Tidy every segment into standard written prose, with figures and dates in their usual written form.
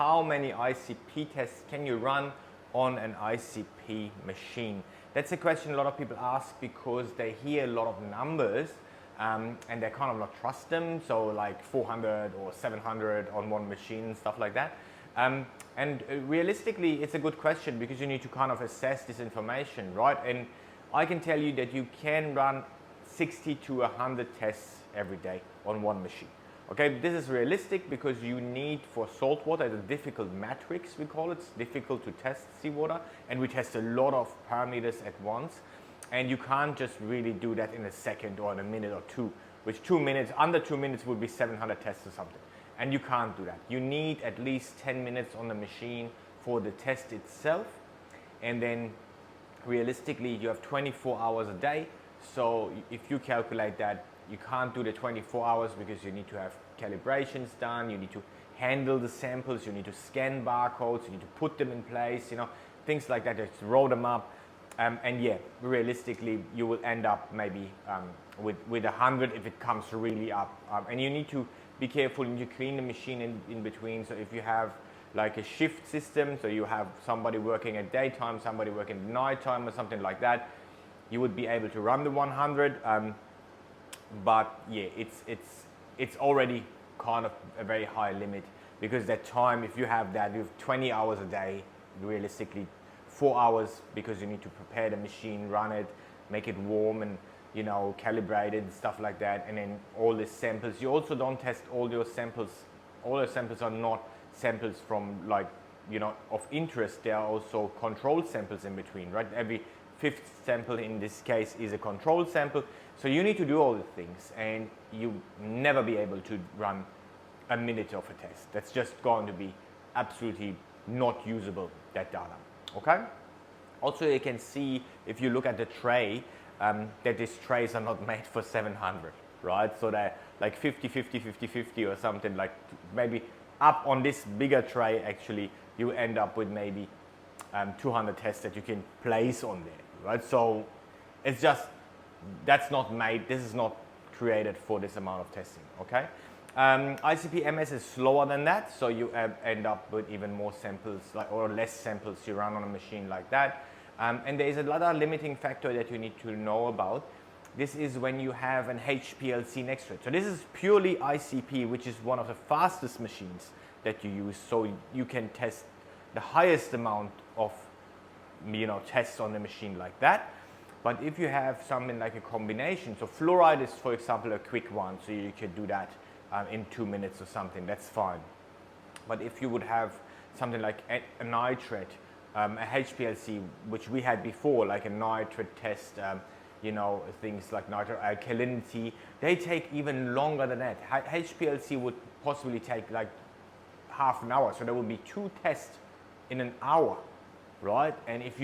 how many ICP tests can you run on an ICP machine? That's a question a lot of people ask because they hear a lot of numbers and they kind of not trust them. So like 400 or 700 on one machine and stuff like that. And realistically, it's a good question because you need to kind of assess this information, right? And I can tell you that you can run 60 to 100 tests every day on one machine. Okay, this is realistic because you need, for saltwater, it's a difficult matrix, we call it. It's difficult to test seawater, and we test a lot of parameters at once. And you can't just really do that in a second or in a minute or two, which 2 minutes, under 2 minutes would be 700 tests or something. And you can't do that. You need at least 10 minutes on the machine for the test itself. And then realistically, you have 24 hours a day. So if you calculate that, you can't do the 24 hours because you need to have calibrations done, you need to handle the samples, you need to scan barcodes, you need to put them in place, you know, things like that, just roll them up. And yeah, realistically, you will end up maybe with 100 if it comes really up. And you need to be careful, you need to clean the machine in between. So if you have like a shift system, so you have somebody working at daytime, somebody working at nighttime or something like that, you would be able to run the 100. But yeah, it's already kind of a very high limit because that time, if you have that, you have 20 hours a day, realistically 4 hours because you need to prepare the machine, run it, make it warm and, you know, calibrate it and stuff like that. And then all the samples, you also don't test all your samples. All the samples are not samples from like, you know, of interest. There are also control samples in between, right? Every fifth sample in this case is a control sample. So you need to do all the things and you never be able to run a minute of a test. That's just going to be absolutely not usable, that data, okay? Also, you can see if you look at the tray, that these trays are not made for 700, right? So they're like 50, 50, 50, 50 or something, like maybe up on this bigger tray, actually, you end up with maybe 200 tests that you can place on there, right? So it's just, that's not made, this is not created for this amount of testing, okay? ICP-MS is slower than that, so you end up with even more samples, like, or less samples you run on a machine like that. And there is another limiting factor that you need to know about. This is when you have an HPLC next to it. So this is purely ICP, which is one of the fastest machines that you use, so you can test the highest amount of, you know, tests on the machine like that. But if you have something like a combination, so fluoride is, for example, a quick one, so you can do that in 2 minutes or something, that's fine. But if you would have something like a nitrate, a HPLC, which we had before, like a nitrate test, you know, things like nitrate alkalinity, they take even longer than that. HPLC would possibly take like half an hour, so there would be 2 tests in an hour, right? And if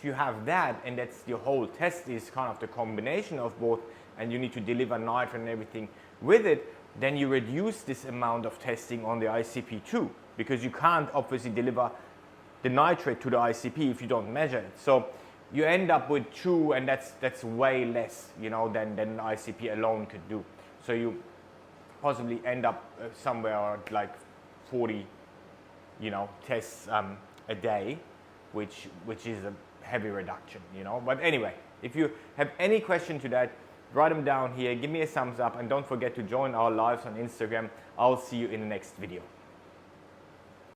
you have that, and that's your whole test is kind of the combination of both, and you need to deliver nitrate and everything with it, then you reduce this amount of testing on the ICP too, because you can't obviously deliver the nitrate to the ICP if you don't measure it. So you end up with 2, and that's way less, you know, than ICP alone could do. So you possibly end up somewhere like 40, you know, tests a day, which is a heavy reduction, you know. But anyway, if you have any question to that, write them down here, give me a thumbs up, and don't forget to join our lives on Instagram. I'll see you in the next video.